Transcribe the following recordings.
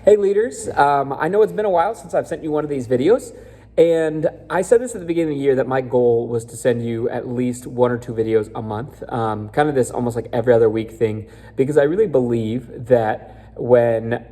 Hey leaders, I know it's been a while since I've sent you one of these videos, and I said this at the beginning of the year that my goal was to send you at least one or two videos a month, kind of this almost like every other week thing, because I really believe that when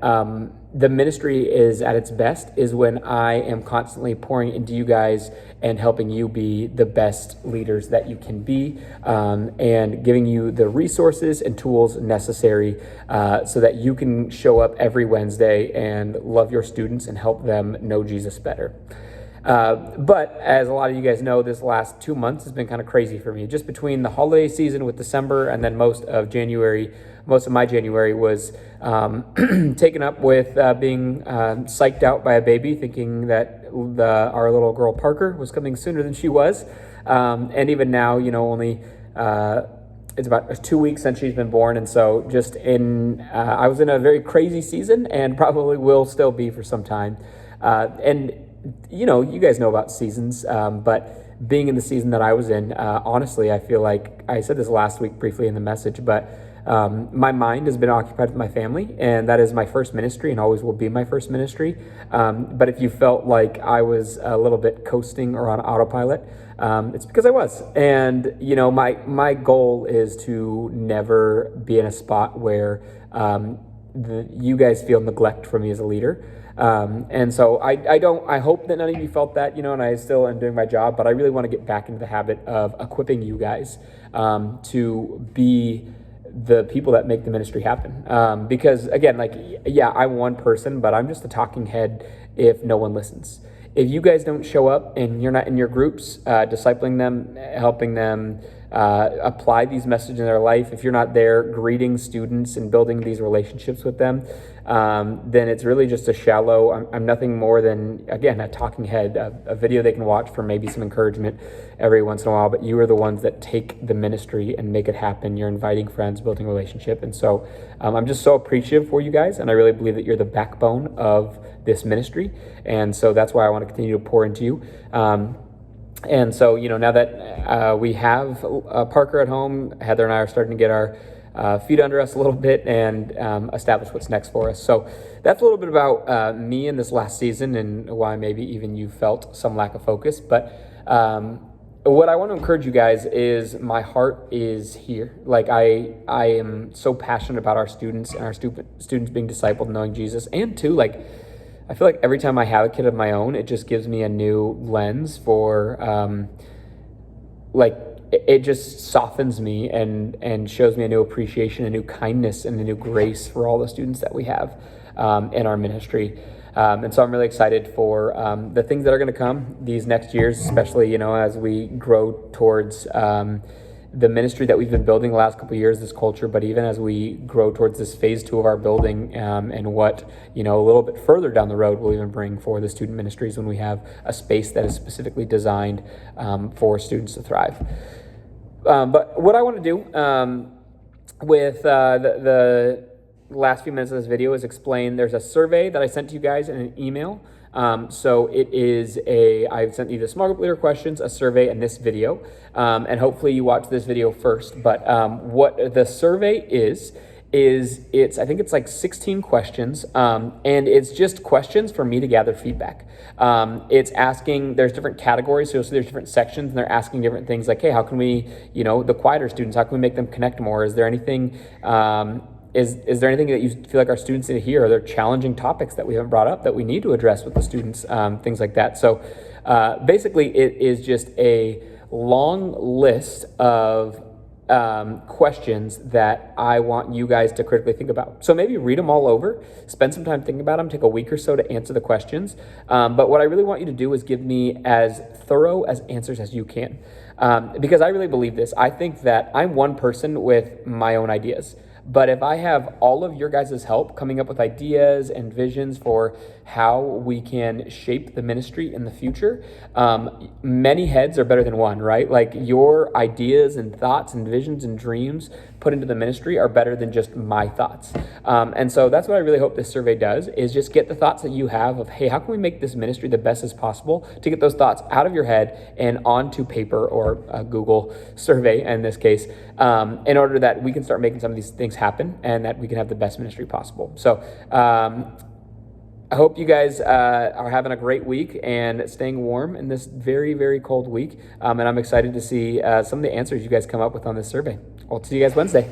the ministry is at its best is when I am constantly pouring into you guys and helping you be the best leaders that you can be, and giving you the resources and tools necessary so that you can show up every Wednesday and love your students and help them know Jesus better. But as a lot of you guys know, this last 2 months has been kind of crazy for me. Just between the holiday season with December and then most of my January was taken up with being psyched out by a baby, thinking that our little girl Parker was coming sooner than she was. And even now, only it's about 2 weeks since she's been born. And so I was in a very crazy season and probably will still be for some time. You guys know about seasons, but being in the season that I was in, honestly, I feel like I said this last week briefly in the message, but my mind has been occupied with my family, and that is my first ministry and always will be my first ministry. But if you felt like I was a little bit coasting or on autopilot, it's because I was. And, my goal is to never be in a spot where you guys feel neglect from me as a leader. And so I hope that none of you felt that, and I still am doing my job, but I really want to get back into the habit of equipping you guys, to be the people that make the ministry happen. Because again, I'm one person, but I'm just a talking head if no one listens. If you guys don't show up and you're not in your groups, discipling them, helping them apply these messages in their life, if you're not there greeting students and building these relationships with them, then it's really just a shallow, I'm nothing more than, again, a talking head, a video they can watch for maybe some encouragement every once in a while, but you are the ones that take the ministry and make it happen. You're inviting friends, building a relationship. And so I'm just so appreciative for you guys, and I really believe that you're the backbone of this ministry. And so that's why I want to continue to pour into you. And so, now that we have Parker at home, Heather and I are starting to get our feet under us a little bit and establish what's next for us. So that's a little bit about me in this last season and why maybe even you felt some lack of focus. But what I want to encourage you guys is my heart is here. I am so passionate about our students and our students being discipled, knowing Jesus, and too, I feel like every time I have a kid of my own, it just gives me a new lens for, it just softens me and shows me a new appreciation, a new kindness, and a new grace for all the students that we have in our ministry. And so I'm really excited for the things that are going to come these next years, especially, as we grow towards the ministry that we've been building the last couple of years, this culture, but even as we grow towards this phase 2 of our building, and what, a little bit further down the road we'll even bring for the student ministries when we have a space that is specifically designed for students to thrive. But what I want to do with the last few minutes of this video is explain, there's a survey that I sent to you guys in an email. So it is I've sent you the small group leader questions, a survey, and this video. And hopefully you watch this video first. But what the survey is I think it's like 16 questions, and it's just questions for me to gather feedback. It's asking, there's different categories, so there's different sections, and they're asking different things like, hey, how can we, the quieter students, how can we make them connect more? Is there anything, is there anything that you feel like our students need to hear? Are there challenging topics that we haven't brought up that we need to address with the students, things like that? So basically, it is just a long list of questions that I want you guys to critically think about. So maybe read them all over, spend some time thinking about them, take a week or so to answer the questions. But what I really want you to do is give me as thorough as answers as you can. Because I really believe this. I think that I'm one person with my own ideas. But if I have all of your guys' help coming up with ideas and visions for how we can shape the ministry in the future, many heads are better than one, right? Your ideas and thoughts and visions and dreams put into the ministry are better than just my thoughts. And so that's what I really hope this survey does, is just get the thoughts that you have of, hey, how can we make this ministry the best as possible, to get those thoughts out of your head and onto paper or a Google survey in this case, in order that we can start making some of these things happen and that we can have the best ministry possible. So I hope you guys are having a great week and staying warm in this very, very cold week. And I'm excited to see some of the answers you guys come up with on this survey. I'll see you guys Wednesday.